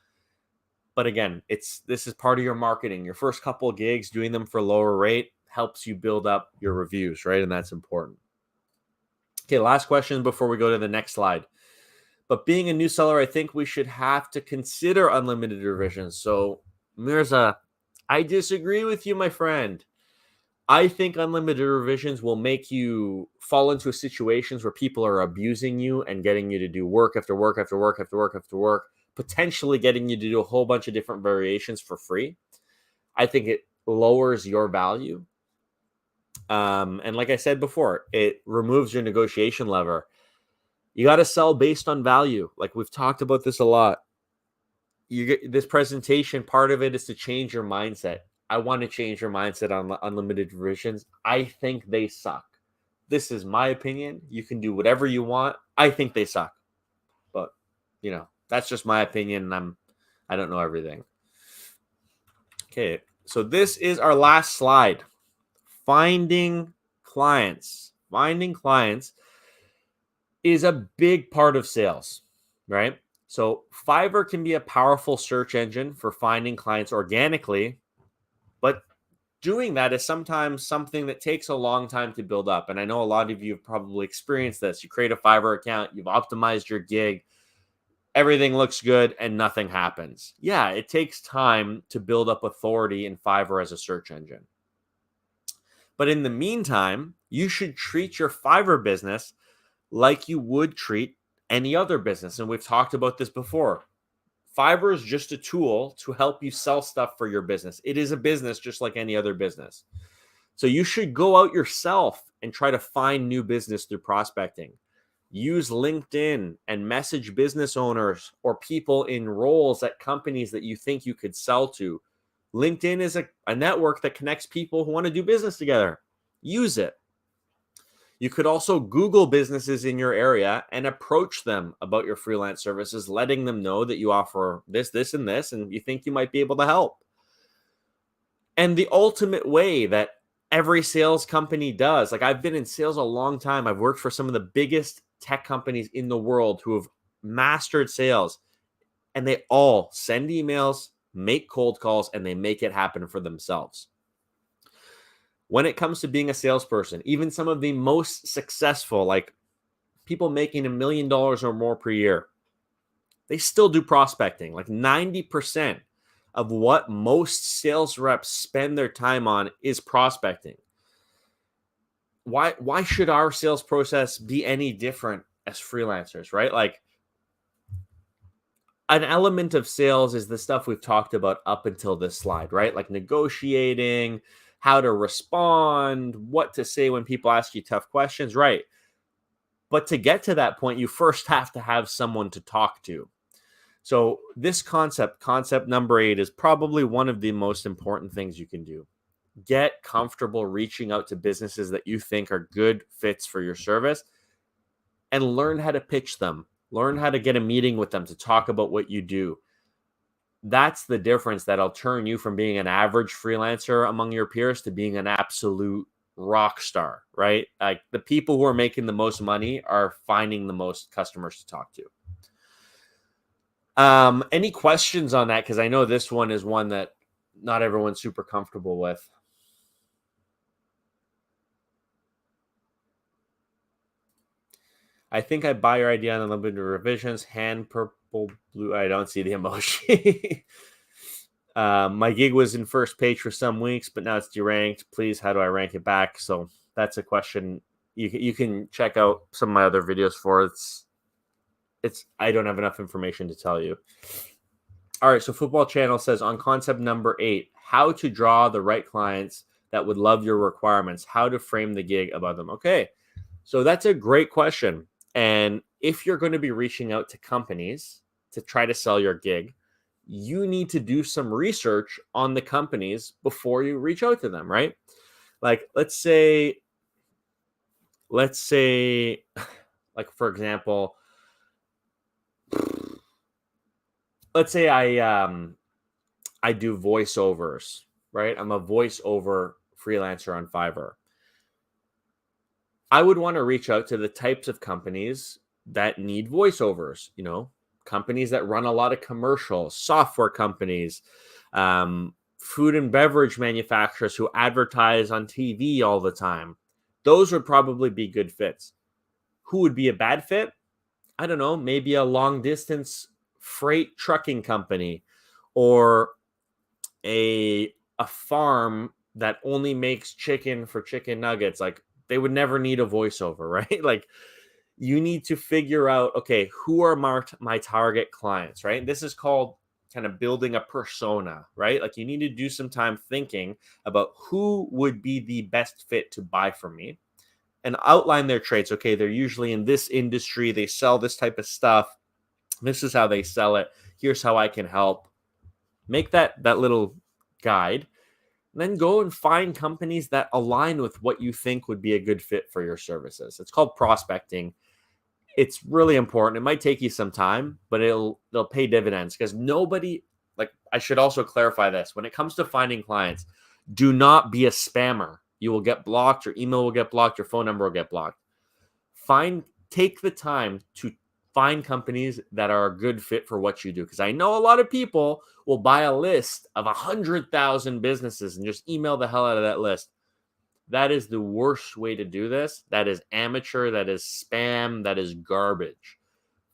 But again, this is part of your marketing. Your first couple of gigs, doing them for lower rate helps you build up your reviews, right? And that's important. Okay, last question before we go to the next slide. But being a new seller, I think we should have to consider unlimited revisions. So, Mirza, I disagree with you, my friend. I think unlimited revisions will make you fall into situations where people are abusing you and getting you to do work after work after work after work after work, potentially getting you to do a whole bunch of different variations for free. I think it lowers your value. And like I said before, it removes your negotiation lever. You got to sell based on value. Like we've talked about this a lot. You get this presentation, part of it is to change your mindset. I want to change your mindset on unlimited revisions. I think they suck. This is my opinion. You can do whatever you want. I think they suck. But, that's just my opinion, and I don't know everything. Okay, so this is our last slide. Finding clients. Finding clients is a big part of sales, right? So Fiverr can be a powerful search engine for finding clients organically, but doing that is sometimes something that takes a long time to build up. And I know a lot of you have probably experienced this. You create a Fiverr account, you've optimized your gig, everything looks good, and nothing happens. Yeah, it takes time to build up authority in Fiverr as a search engine. But in the meantime, you should treat your Fiverr business like you would treat any other business. And we've talked about this before. Fiverr is just a tool to help you sell stuff for your business. It is a business just like any other business. So you should go out yourself and try to find new business through prospecting. Use LinkedIn and message business owners or people in roles at companies that you think you could sell to. LinkedIn is a network that connects people who want to do business together. Use it. You could also Google businesses in your area and approach them about your freelance services, letting them know that you offer this, this, and this, and you think you might be able to help. And the ultimate way that every sales company does, like I've been in sales a long time. I've worked for some of the biggest tech companies in the world who have mastered sales, and they all send emails, make cold calls, and they make it happen for themselves. When it comes to being a salesperson, even some of the most successful, like people making $1 million or more per year, they still do prospecting. Like 90% of what most sales reps spend their time on is prospecting. Why should our sales process be any different as freelancers, right? Like an element of sales is the stuff we've talked about up until this slide, right? Like negotiating, how to respond, what to say when people ask you tough questions, right? But to get to that point, you first have to have someone to talk to. So this concept number 8, is probably one of the most important things you can do. Get comfortable reaching out to businesses that you think are good fits for your service and learn how to pitch them. Learn how to get a meeting with them to talk about what you do. That's the difference that'll turn you from being an average freelancer among your peers to being an absolute rock star, right? Like the people who are making the most money are finding the most customers to talk to. Any questions on that? Because I know this one is one that not everyone's super comfortable with. I think I buy your idea on unlimited revisions. Hand purple, blue. I don't see the emoji. My gig was in first page for some weeks, but now it's deranked. Please, how do I rank it back? So that's a question you can check out some of my other videos for. It's I don't have enough information to tell you. All right, so Football Channel says on concept number 8, how to draw the right clients that would love your requirements, how to frame the gig about them. Okay, so that's a great question. And if you're going to be reaching out to companies to try to sell your gig, you need to do some research on the companies before you reach out to them, right? Like, let's say, like, for example, let's say I do voiceovers, right? I'm a voiceover freelancer on Fiverr. I would want to reach out to the types of companies that need voiceovers, companies that run a lot of commercials, software companies, food and beverage manufacturers who advertise on TV all the time. Those would probably be good fits. Who would be a bad fit? I don't know, maybe a long distance freight trucking company, or a farm that only makes chicken for chicken nuggets. Like, they would never need a voiceover, right? Like, you need to figure out, okay, who are my target clients, right? This is called kind of building a persona, right? Like, you need to do some time thinking about who would be the best fit to buy from me, and outline their traits. Okay, they're usually in this industry, they sell this type of stuff, this is how they sell it, here's how I can help. Make that little guide, and then go and find companies that align with what you think would be a good fit for your services. It's called prospecting. It's really important. It might take you some time, but they'll pay dividends, because nobody, like, I should also clarify this. When it comes to finding clients, do not be a spammer. You will get blocked, your email will get blocked, your phone number will get blocked. Take the time to find companies that are a good fit for what you do, because I know a lot of people will buy a list of 100,000 businesses and just email the hell out of that list. That is the worst way to do this. That is amateur, that is spam, that is garbage.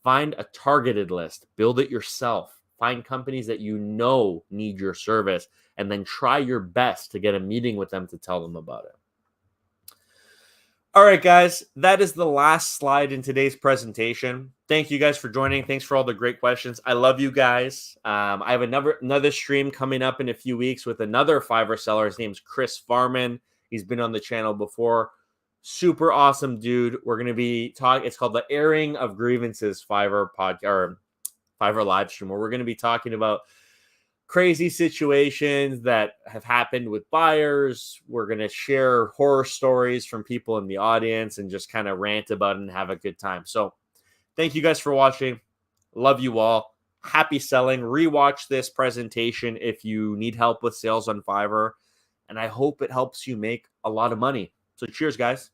Find a targeted list, build it yourself. Find companies that you know need your service, and then try your best to get a meeting with them to tell them about it. All right, guys, that is the last slide in today's presentation. Thank you guys for joining. Thanks for all the great questions. I love you guys. I have another stream coming up in a few weeks with another Fiverr seller. His name's Chris Farman. He's been on the channel before. Super awesome dude. We're going to be talking. It's called the Airing of Grievances Fiverr podcast, or Fiverr live stream, where we're going to be talking about crazy situations that have happened with buyers. We're going to share horror stories from people in the audience and just kind of rant about it and have a good time. So thank you guys for watching. Love you all. Happy selling. Rewatch this presentation if you need help with sales on Fiverr, and I hope it helps you make a lot of money. So cheers, guys.